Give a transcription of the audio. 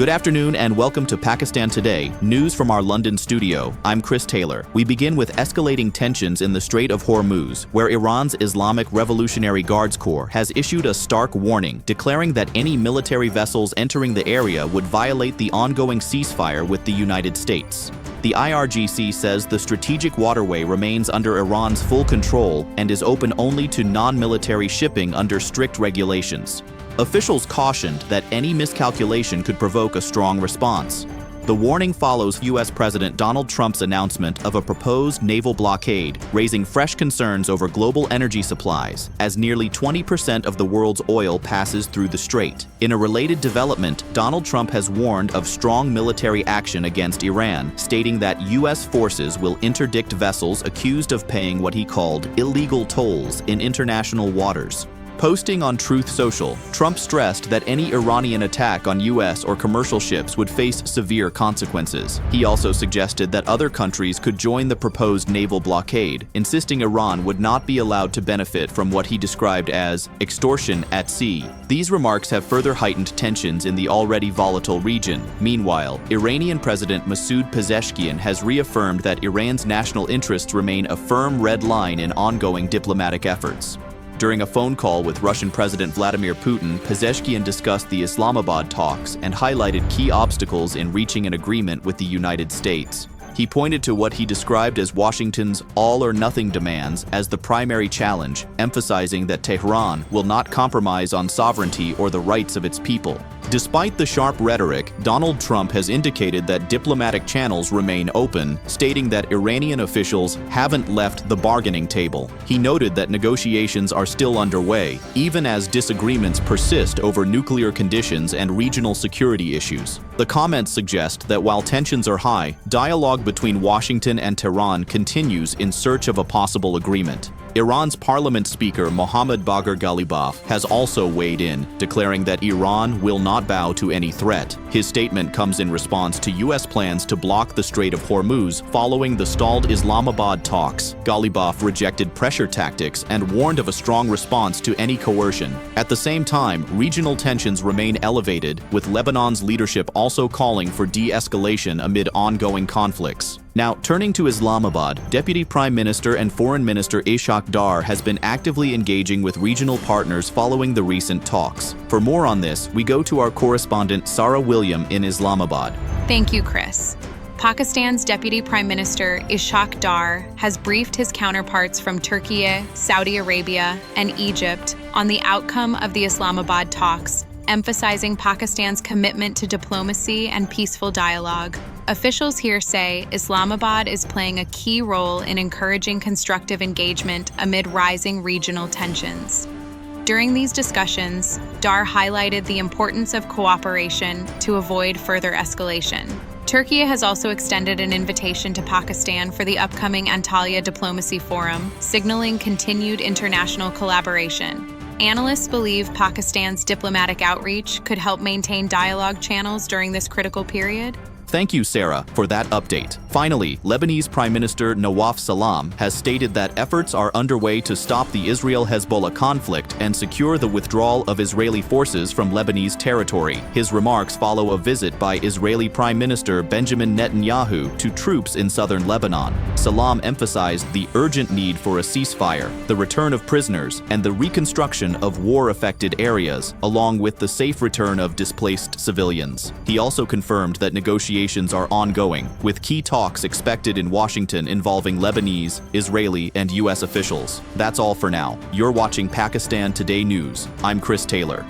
Good afternoon and welcome to Pakistan Today, news from our London studio. I'm Chris Taylor. We begin with escalating tensions in the Strait of Hormuz, where Iran's Islamic Revolutionary Guards Corps has issued a stark warning, declaring that any military vessels entering the area would violate the ongoing ceasefire with the United States. The IRGC says the strategic waterway remains under Iran's full control and is open only to non-military shipping under strict regulations. Officials cautioned that any miscalculation could provoke a strong response. The warning follows U.S. President Donald Trump's announcement of a proposed naval blockade, raising fresh concerns over global energy supplies, as nearly 20% of the world's oil passes through the strait. In a related development, Donald Trump has warned of strong military action against Iran, stating that U.S. forces will interdict vessels accused of paying what he called illegal tolls in international waters. Posting on Truth Social, Trump stressed that any Iranian attack on U.S. or commercial ships would face severe consequences. He also suggested that other countries could join the proposed naval blockade, insisting Iran would not be allowed to benefit from what he described as extortion at sea. These remarks have further heightened tensions in the already volatile region. Meanwhile, Iranian President Masoud Pezeshkian has reaffirmed that Iran's national interests remain a firm red line in ongoing diplomatic efforts. During a phone call with Russian President Vladimir Putin, Pezeshkian discussed the Islamabad talks and highlighted key obstacles in reaching an agreement with the United States. He pointed to what he described as Washington's all-or-nothing demands as the primary challenge, emphasizing that Tehran will not compromise on sovereignty or the rights of its people. Despite the sharp rhetoric, Donald Trump has indicated that diplomatic channels remain open, stating that Iranian officials haven't left the bargaining table. He noted that negotiations are still underway, even as disagreements persist over nuclear conditions and regional security issues. The comments suggest that while tensions are high, dialogue between Washington and Tehran continues in search of a possible agreement. Iran's parliament speaker Mohammad Bagher Ghalibaf has also weighed in, declaring that Iran will not bow to any threat. His statement comes in response to U.S. plans to block the Strait of Hormuz following the stalled Islamabad talks. Ghalibaf rejected pressure tactics and warned of a strong response to any coercion. At the same time, regional tensions remain elevated, with Lebanon's leadership also calling for de-escalation amid ongoing conflicts. Now, turning to Islamabad, Deputy Prime Minister and Foreign Minister Ishaq Dar has been actively engaging with regional partners following the recent talks. For more on this, we go to our correspondent Sarah William in Islamabad. Thank you, Chris. Pakistan's Deputy Prime Minister Ishaq Dar has briefed his counterparts from Turkey, Saudi Arabia, and Egypt on the outcome of the Islamabad talks, emphasizing Pakistan's commitment to diplomacy and peaceful dialogue. Officials here say Islamabad is playing a key role in encouraging constructive engagement amid rising regional tensions. During these discussions, Dar highlighted the importance of cooperation to avoid further escalation. Turkey has also extended an invitation to Pakistan for the upcoming Antalya Diplomacy Forum, signaling continued international collaboration. Analysts believe Pakistan's diplomatic outreach could help maintain dialogue channels during this critical period. Thank you, Sarah, for that update. Finally, Lebanese Prime Minister Nawaf Salam has stated that efforts are underway to stop the Israel-Hezbollah conflict and secure the withdrawal of Israeli forces from Lebanese territory. His remarks follow a visit by Israeli Prime Minister Benjamin Netanyahu to troops in southern Lebanon. Salam emphasized the urgent need for a ceasefire, the return of prisoners, and the reconstruction of war-affected areas, along with the safe return of displaced civilians. He also confirmed that negotiations are ongoing, with key talks expected in Washington involving Lebanese, Israeli, and U.S. officials. That's all for now. You're watching Pakistan Today News. I'm Chris Taylor.